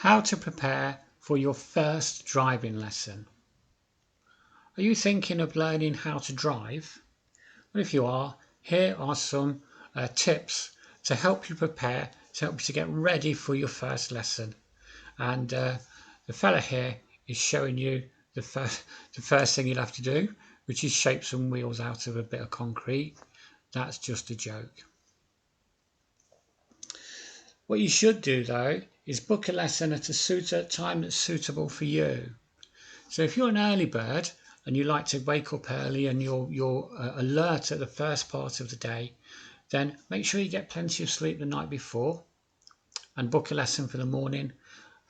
How to prepare for your first driving lesson. Are you thinking of learning how to drive? Well, if you are, here are some tips to help you prepare, to help you to get ready for your first lesson. And the fella here is showing you the first thing you'll have to do, which is shape some wheels out of a bit of concrete. That's just a joke. What you should do though is book a lesson at a time that's suitable for you. So if you're an early bird and you like to wake up early and you're alert at the first part of the day, then make sure you get plenty of sleep the night before and book a lesson for the morning.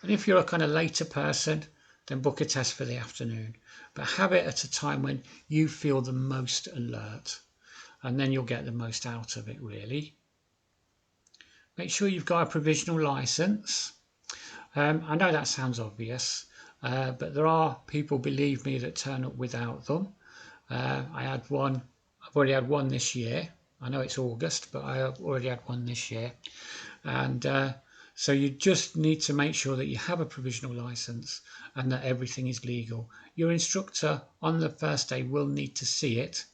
And if you're a kind of later person, then book a test for the afternoon. But have it at a time when you feel the most alert, and then you'll get the most out of it, really. Make sure you've got a provisional license. I know that sounds obvious, but there are people, believe me, that turn up without them. I've already had one this year. I know it's August, but I have already had one this year. And so you just need to make sure that you have a provisional license and that everything is legal. Your instructor on the first day will need to see it,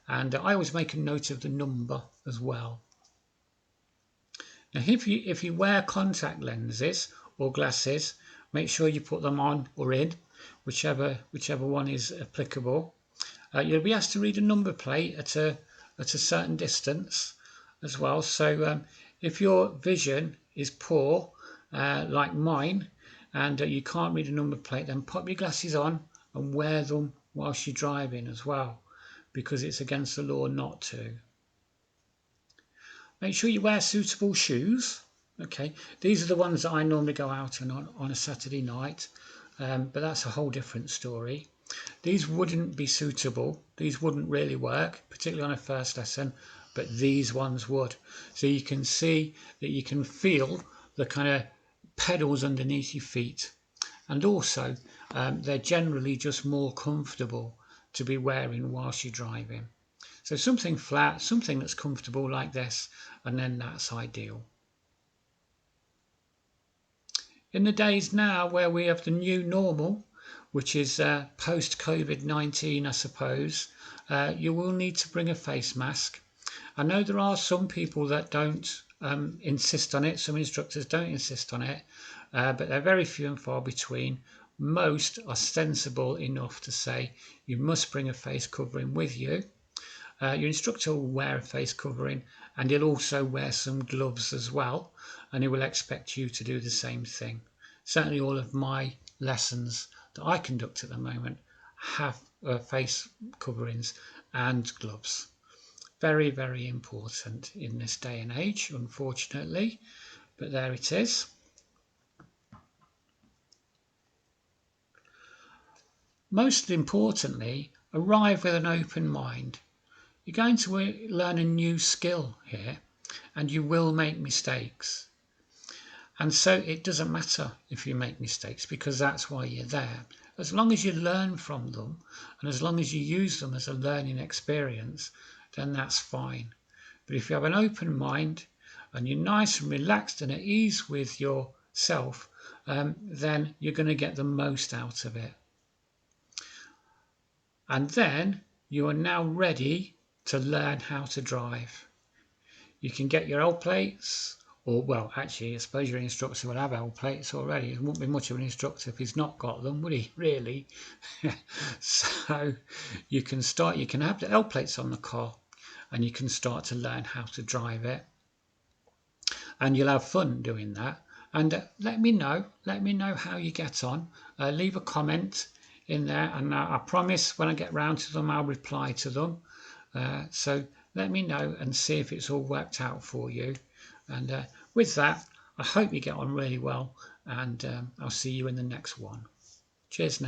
and I always make a note of the number as well. Now, if you wear contact lenses or glasses, make sure you put them on or in, whichever one is applicable. You'll be asked to read a number plate at a certain distance as well. So if your vision is poor, like mine, and you can't read a number plate, then pop your glasses on and wear them whilst you're driving as well, because it's against the law not to. Make sure you wear suitable shoes. Okay, these are the ones that I normally go out in on a Saturday night, but that's a whole different story. These wouldn't be suitable. These wouldn't really work, particularly on a first lesson, but these ones would. So you can see that you can feel the kind of pedals underneath your feet, and also they're generally just more comfortable to be wearing whilst you're driving. So something flat, something that's comfortable like this, and then that's ideal. In the days now where we have the new normal, which is post-COVID-19, I suppose, you will need to bring a face mask. I know there are some people that don't insist on it, some instructors don't insist on it, but they're very few and far between. Most are sensible enough to say you must bring a face covering with you. Your instructor will wear a face covering, and he'll also wear some gloves as well, and he will expect you to do the same thing. Certainly all of my lessons that I conduct at the moment have face coverings and gloves. Very, very important in this day and age, unfortunately, but there it is. Most importantly, arrive with an open mind. You're going to learn a new skill here, and you will make mistakes. And so it doesn't matter if you make mistakes, because that's why you're there. As long as you learn from them, and as long as you use them as a learning experience, then that's fine. But if you have an open mind and you're nice and relaxed and at ease with yourself, then you're going to get the most out of it. And then you are now ready to learn how to drive. You can get your L plates, or well, actually, I suppose your instructor will have L plates already. It wouldn't be much of an instructor if he's not got them, would he? Really? So you can have the L plates on the car, and you can start to learn how to drive it, and you'll have fun doing that. And let me know how you get on. Leave a comment in there, and I promise when I get round to them, I'll reply to them. So let me know and see if it's all worked out for you. And with that, I hope you get on really well, and I'll see you in the next one. Cheers now.